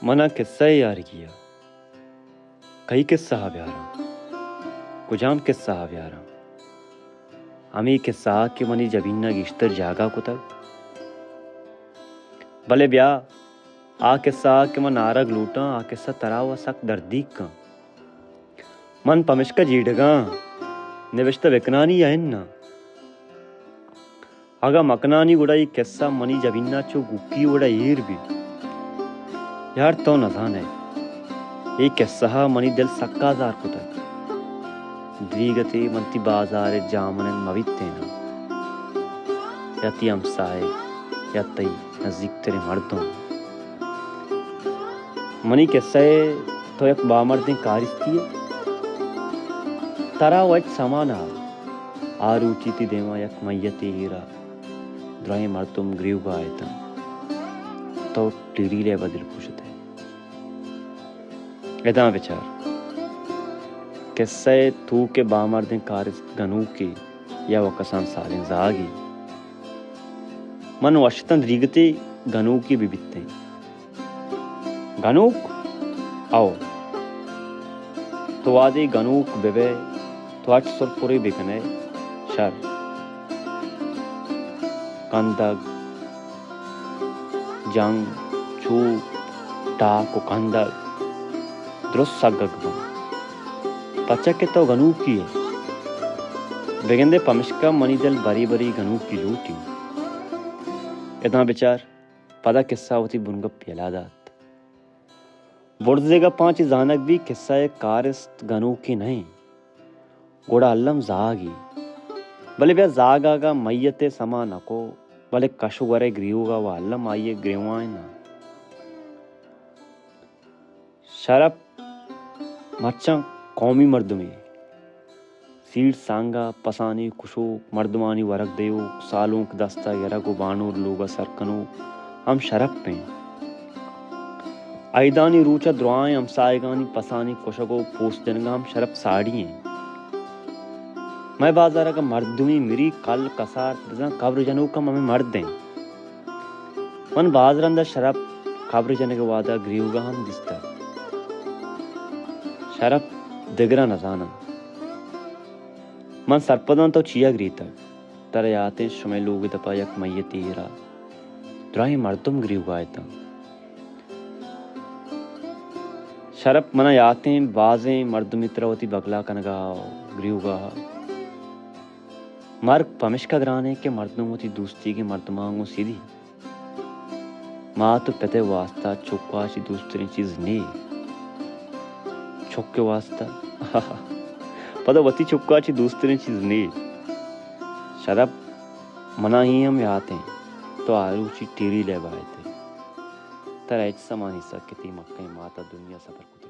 मना किस्सा यार किया कई किस्सा व्यारा कुजाम किस्सा व्यारा हमी किस्सा के मनी जबीना गिश्तर जागा कुतक भले ब्या आ किस्सा के मन आरग लूटा आ किस्सा तरावा सक दर्दीक का मन पमिश्का जीडगा निविष्ट विकनानी आयन्ना आगा मकनानी गुड़ाई किस्सा मनी जबीना चो गुक्की गुड़ा ईर भी यार तो न जाने ये किस्सा मनी दिल सक्काजार कुतक द्रीगते मंती बाजार जामनन मवित्तेना यति अमसाए यति नजदीक तेरे मर्दों मनी किस्से तो एक बामर्दे कारिस्ती तरा वच समाना आरुचिति देवा यक मय्यते हीरा द्राय मर्तुम ग्रीव गायतम तो टिरीले बदल पूछते एदा विचार किस्से तू के बामर्दे कारिस गनू की या वकसान सालें जागी मन वशतन रीगते गनू की बिबित्ते गनूक आओ तो वादे गनूक बेबे तो आज सुरपुरे बिकने शर कंदग जंग चू टाक कंदग द्रुस सगगबन पचक के तो गनूक की है बेगंदे पमिश्का मनी दिल बरी बरी गनूक की लूटी इतना विचार पदा किस्सा होती बुनगप पिलादात बुर्जेगा पांच जानक भी किस्सा एक कारिस्त गनूक की नहीं गोड़ा अल्लम जागी भले ब्या जागा का मय्यते समा नको भले कशु वरे ग्रीवगा वा अल्लम आइए ग्रीवाए ना शरप मच्चा कौमी मर्दमे सीट सांगा पसानी कुशोक मर्दमानी वरक देव सालों दस्ता यरा को बानूर लोगा सरकनो हम शरप पे आइदानी रूचा द्रुआएं हम सायगानी पसानी कुशको पोस्ट देनगा हम शरप साड़ी हैं मैं बाजारा का मर्दमी मेरी कल कसार दजा कब्र जनों का ममे मर्द दें मन बाजरंदा शरप कब्र जने के वादा ग्रीवगा हम दिस्ता शरप दिगरा न जाना मन सरपदां तो चिया ग्रीता तरह याते शुमे लोग दपा यक मय्यती हीरा द्राही मर्दुम ग्रीव गायता शरप मना याते बाजें मर्दमित्रवती बगला कनगा ग्रीवगा मर्ग पमिश्का ग्राने के मर्दों होती दोस्ती की मर्दमांगों सीधी माँ तो पते वास्ता चुक्वाची दूसरी चीज नहीं चुक्के वास्ता पता वती चुक्काची दूसरी चीज नहीं शरप मना ही हम याते हैं तो आरुचि टीरी ले बाए थे तरह समानी सकती मक्के माता दुनिया सफर